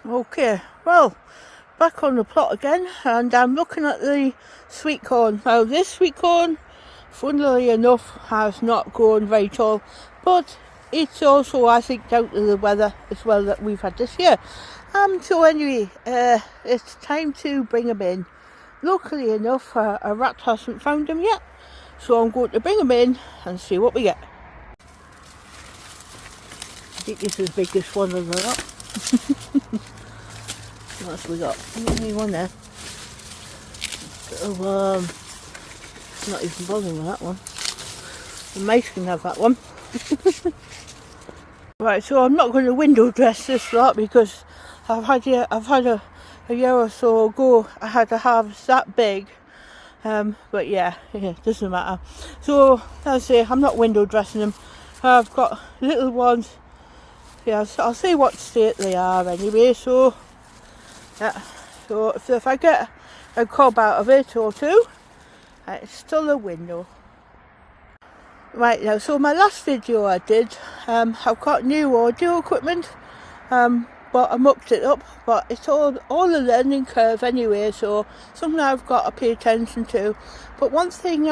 Okay, well, back on the plot again, and I'm looking at the sweet corn. Now this sweet corn, funnily enough, has not grown very tall, but it's also, I think, down to the weather as well that we've had this year. So anyway, it's time to bring them in. Luckily enough, a rat hasn't found them yet, so I'm going to bring them in and see what we get. I think this is the biggest one of the lot. What else we got? Only one there. So, not even bothering with that one. The mice can have that one. Right, so I'm not going to window dress this lot because I've had a year or so ago I had a harvest that big. But yeah, it doesn't matter. So as I say, I'm not window dressing them. I've got little ones. Yeah, so I'll see what state they are anyway. So yeah, so if I get a cob out of it or two, it's still a window. Right now, so my last video I did, I've got new audio equipment, but I mucked it up, but it's all a learning curve anyway, so something I've got to pay attention to. But one thing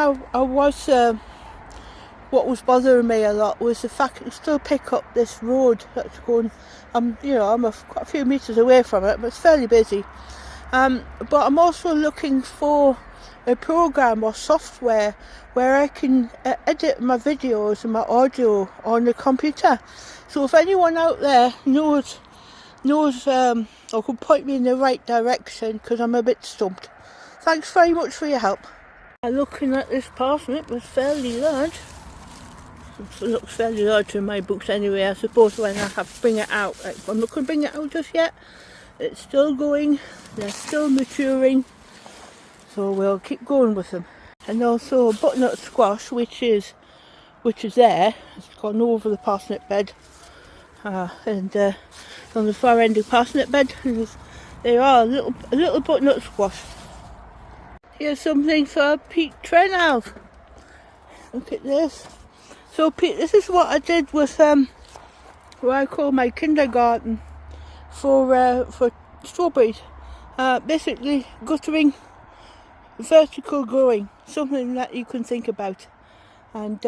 what was bothering me a lot was the fact that you still pick up this road that's going, I'm quite a few metres away from it, but it's fairly busy. But I'm also looking for a program or software where I can edit my videos and my audio on the computer. So if anyone out there knows or can point me in the right direction, because I'm a bit stumped. Thanks very much for your help. Looking at this parsnip, was fairly large. It looks fairly large in my books anyway. I suppose when I have to bring it out, I'm not going to bring it out just yet. It's still going, they're still maturing, so we'll keep going with them. And also butternut squash, which is there. It's gone over the parsnip bed, and on the far end of the parsnip bed, there are a little butternut squash. Here's something for Pete Trenhouse. Look at this. So Pete, this is what I did with what I call my kindergarten for strawberries. Basically guttering, vertical growing, something that you can think about. And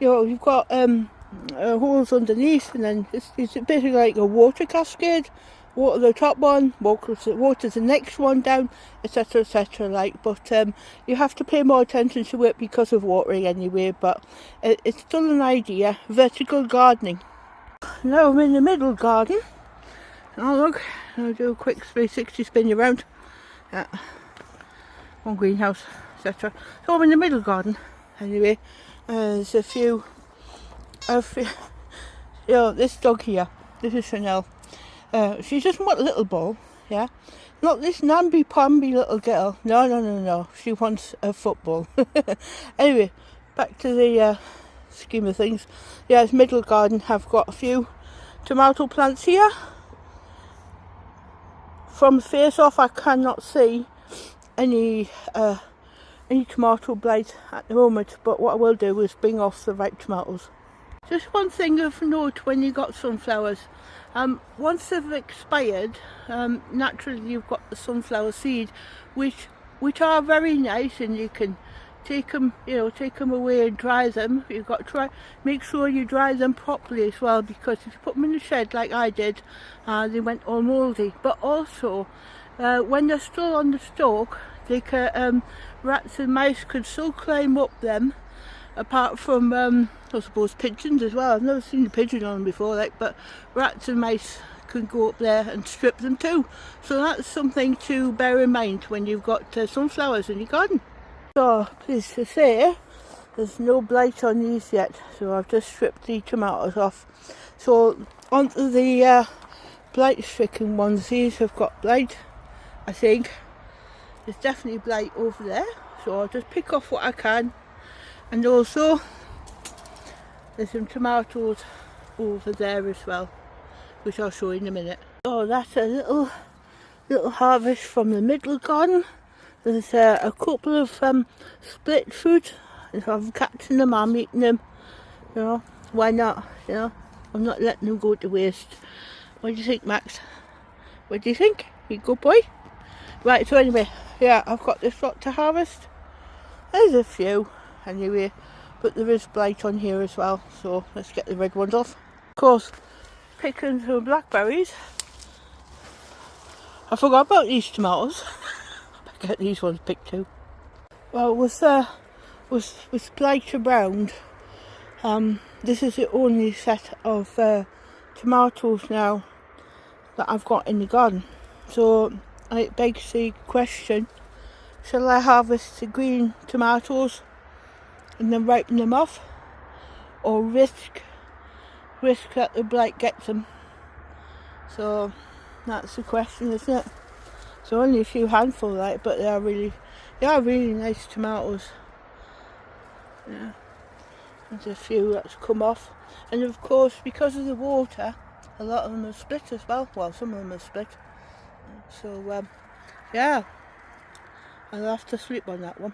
you've got holes underneath, and then it's basically like a water cascade. Water the top one, water the next one down, etc, etc. But you have to pay more attention to it because of watering anyway. But it's still an idea. Vertical gardening. Now I'm in the middle garden. Oh look, I'll do a quick 360 spin around. One greenhouse, etc. So I'm in the middle garden. Anyway, there's a few. This dog here. This is Chanel. She doesn't want a little ball, yeah? Not this namby-pamby little girl. No. She wants a football. Anyway, back to the scheme of things. Yeah, it's middle garden. I've got a few tomato plants here. From the face off, I cannot see any tomato blight at the moment. But what I will do is bring off the ripe tomatoes. Just one thing of note when you got sunflowers. Once they've expired, naturally you've got the sunflower seed, which are very nice, and you can take them away and dry them. You've got to make sure you dry them properly as well, because if you put them in the shed like I did, they went all mouldy. But also, when they're still on the stalk, they can, rats and mice could still climb up them. Apart from, I suppose, pigeons as well. I've never seen a pigeon on them before, but rats and mice can go up there and strip them too. So that's something to bear in mind when you've got sunflowers in your garden. So, pleased to say, there's no blight on these yet. So I've just stripped the tomatoes off. So onto the blight-stricken ones. These have got blight, I think. There's definitely blight over there. So I'll just pick off what I can. And also, there's some tomatoes over there as well, which I'll show you in a minute. Oh, that's a little harvest from the middle garden. There's a couple of split fruit. I'm catching them, I'm eating them. Why not? I'm not letting them go to waste. What do you think, Max? What do you think? You good boy? Right, so anyway, yeah, I've got this lot to harvest. There's a few anyway, but there is blight on here as well, so let's get the red ones off. Of course, picking some blackberries. I forgot about these tomatoes. I get these ones picked too. Well, with blight around, this is the only set of tomatoes now that I've got in the garden. So it begs the question, shall I harvest the green tomatoes and then ripen them off, or risk that the blight gets them? So that's the question, isn't it? So only a few handful, right, but they are really nice tomatoes. Yeah, there's a few that's come off, and of course because of the water, a lot of them are split as well. Well, some of them are split. So yeah, I'll have to sleep on that one.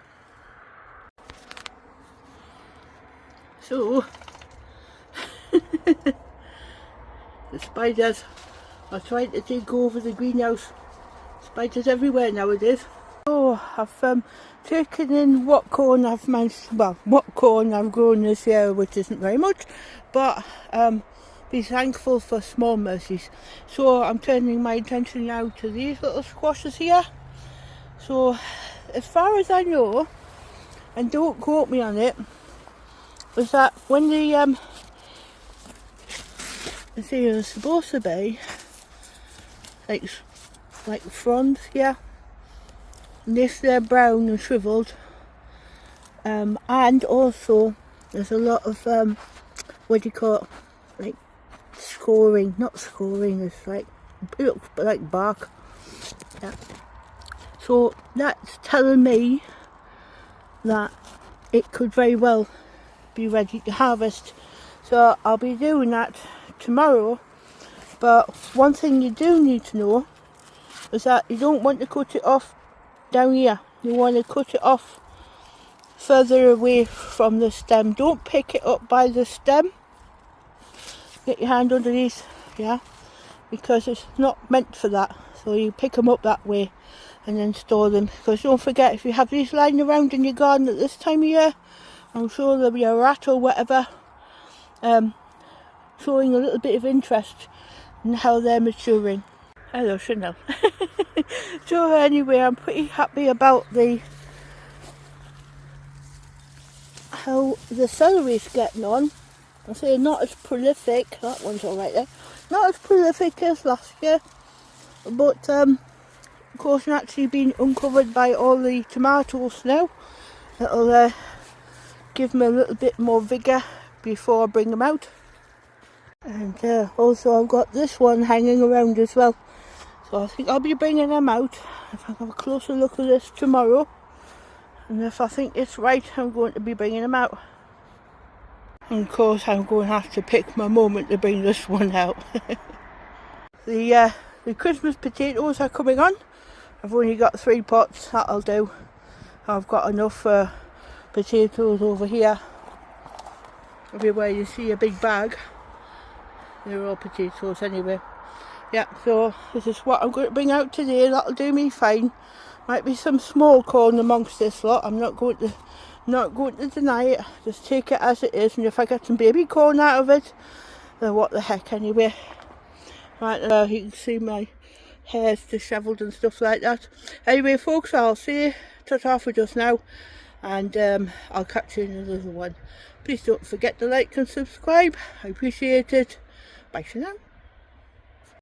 So the spiders are trying to take over the greenhouse. Spiders everywhere nowadays. So I've taken in what corn I've grown this year, which isn't very much, but be thankful for small mercies. So I'm turning my attention now to these little squashes here. So as far as I know, and don't quote me on it, was that when the they're supposed to be like fronds, yeah. And this they're brown and shriveled, and also there's a lot of what do you call it, like scoring, not scoring, it's like, it looks like bark. Yeah. So that's telling me that it could very well be ready to harvest. So I'll be doing that tomorrow. But one thing you do need to know is that you don't want to cut it off down here. You want to cut it off further away from the stem. Don't pick it up by the stem. Get your hand underneath, yeah, because it's not meant for that. So you pick them up that way and then store them. Because don't forget, if you have these lying around in your garden at this time of year, I'm sure there'll be a rat or whatever showing a little bit of interest in how they're maturing. Hello, Chanel. So anyway, I'm pretty happy about how the celery's getting on. I say not as prolific. That one's all right there. Not as prolific as last year, but of course, naturally being uncovered by all the tomatoes now, it'll give them a little bit more vigour before I bring them out. And also I've got this one hanging around as well, so I think I'll be bringing them out. If I have a closer look at this tomorrow, and if I think it's right, I'm going to be bringing them out. And of course I'm going to have to pick my moment to bring this one out. The Christmas potatoes are coming on. I've only got 3 pots, that'll do. I've got enough potatoes over here. Everywhere you see a big bag, they're all potatoes anyway. Yeah, so this is what I'm going to bring out today. That'll do me fine. Might be some small corn amongst this lot. I'm not going to deny it. Just take it as it is, and if I get some baby corn out of it, then what the heck anyway. Right, you can see my hair's dishevelled and stuff like that. Anyway, folks, I'll say ta-ta for just now, and I'll catch you in another one. Please don't forget to like and subscribe. I appreciate it. Bye for now.